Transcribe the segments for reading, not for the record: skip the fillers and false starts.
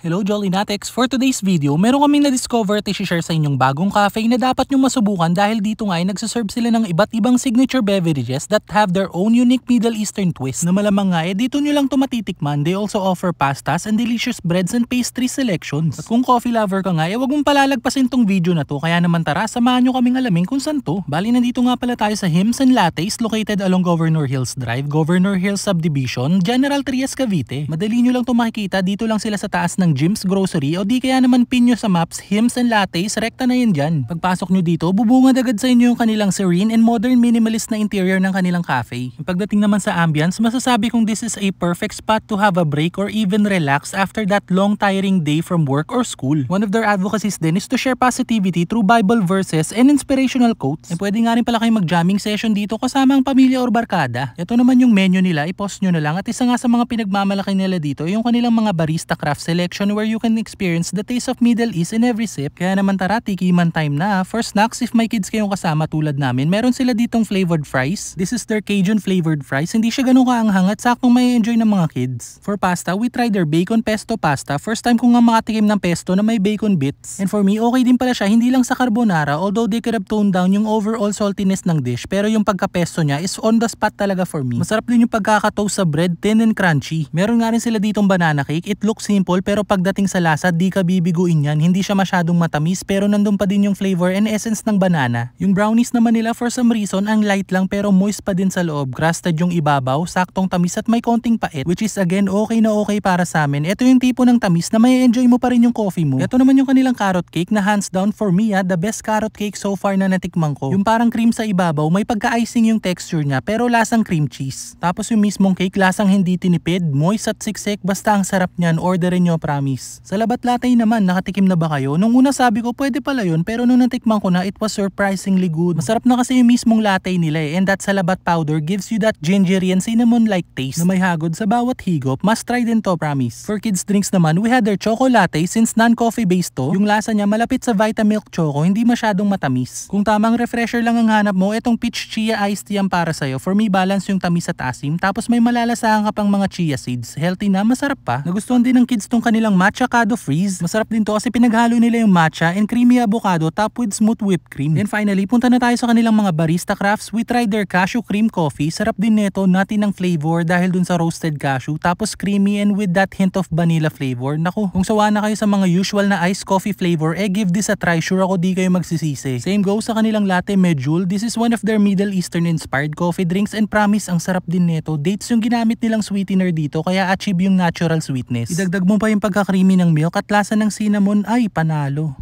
Hello Jolly Natex! For today's video, meron kaming na-discover at i-share sa inyong bagong cafe na dapat nyo masubukan dahil dito nga ay nagsaserve sila ng iba't ibang signature beverages that have their own unique Middle Eastern twist na malamang nga dito nyo lang to matitikman. They also offer pastas and delicious breads and pastry selections. At kung coffee lover ka nga, wag mong palalagpasin tong video na to, kaya naman tara, samahan nyo kaming alamin kung saan to. Bali, nandito nga pala tayo sa Hymns and Lattes located along Governor Hills Drive, Governor Hills Subdivision, General Trias, Cavite. Madali nyo lang to makikita, dito lang sila sa taas ng Jim's Grocery o di kaya naman pin nyo sa maps, Hymns and Lattes, rekta na yan dyan. Pagpasok nyo dito, bubungad agad sa inyo yung kanilang serene and modern minimalist na interior ng kanilang cafe. Pagdating naman sa ambience, masasabi kong this is a perfect spot to have a break or even relax after that long tiring day from work or school. One of their advocacies din is to share positivity through Bible verses and inspirational quotes. E pwede nga rin pala kayo mag-jamming session dito kasama ang pamilya or barkada. Ito naman yung menu nila, i-post nyo na lang. At isa nga sa mga pinagmamalaki nila dito, yung kanilang mga barista craft selection where you can experience the taste of Middle East in every sip. Kaya naman tara, tikiman time na. For snacks, if may kids kayong kasama tulad namin, meron sila ditong flavored fries. This is their Cajun flavored fries. Hindi siya ganun kaanghang at saktong may enjoy ng mga kids. For pasta, we tried their bacon pesto pasta. First time ko nga makatikim ng pesto na may bacon bits. And for me, okay din pala siya, hindi lang sa carbonara, although they could have toned down yung overall saltiness ng dish, pero yung pagka-pesto niya is on the spot talaga for me. Masarap din yung pagkakatoast sa bread, thin and crunchy. Meron nga rin sila ditong banana cake. It looks simple pero pagdating sa lasa, di ka bibiguin yan. Hindi siya masyadong matamis pero nandun pa din yung flavor and essence ng banana. Yung brownies naman nila for some reason ang light lang pero moist pa din sa loob. Crusted yung ibabaw, saktong tamis at may konting pait, which is again okay na okay para sa amin. Ito yung tipo ng tamis na may enjoy mo pa rin yung coffee mo. Ito naman yung kanilang carrot cake na hands down for me the best carrot cake so far na natikman ko. Yung parang cream sa ibabaw, may pagka-icing yung texture niya pero lasang cream cheese. Tapos yung mismong cake lasang hindi tinipid, moist at siksik, basta ang sarap niyan, orderin nyo, promise. Sa labat latte naman, nakatikim na ba kayo? Nung una sabi ko pwede pala yun pero nung natikman ko na, it was surprisingly good. Masarap na kasi yung mismong latte nila and that salabat powder gives you that gingery and cinnamon like taste na may hagod sa bawat higop. Must try din to, promise. For kids drinks naman, we had their choco latte. Since non-coffee based to, yung lasa niya malapit sa Vitamilk Choco, hindi masyadong matamis. Kung tamang refresher lang ang hanap mo, etong peach chia iced tea ang para sa'yo. For me, balance yung tamis at asim, tapos may malalasahan ka pang mga chia seeds. Healthy na, masarap pa. Nagustuhan din ng kids tong kanilang matcha cado freeze. Masarap din to kasi pinaghalo nila yung matcha and creamy avocado top with smooth whipped cream. Then finally, punta na tayo sa kanilang mga barista crafts. We tried their cashew cream coffee. Sarap din neto, nutty ng flavor dahil dun sa roasted cashew, tapos creamy and with that hint of vanilla flavor. Naku, kung sawa na kayo sa mga usual na iced coffee flavor, give this a try. Sure ako di kayo magsisisi. Same goes sa kanilang latte medjool. This is one of their Middle Eastern inspired coffee drinks and promise ang sarap din neto. Dates yung ginamit nilang sweetener dito kaya achieve yung natural sweetness. Idagdag mo pa yung pagka-creamy ng milk at lasa ng cinnamon, ay panalo.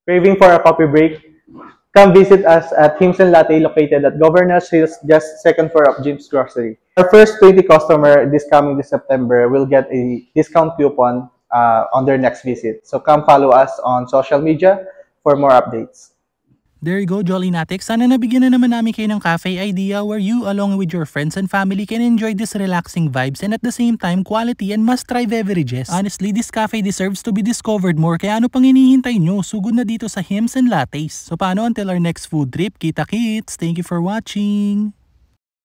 Craving for a coffee break? Come visit us at Hymns and Latte located at Governor Hills, just second floor of Jim's Grocery. Our first 20 customer this coming this September will get a discount coupon on their next visit. So come follow us on social media for more updates. There you go, Jolly Natex. Sana nabigyan na naman namin kayo ng cafe idea where you along with your friends and family can enjoy these relaxing vibes and at the same time quality and must-try beverages. Honestly, this cafe deserves to be discovered more, kaya ano pang hinihintay nyo? Sugod na dito sa Hymns and Lattes. So paano until our next food trip? Kita kits! Thank you for watching!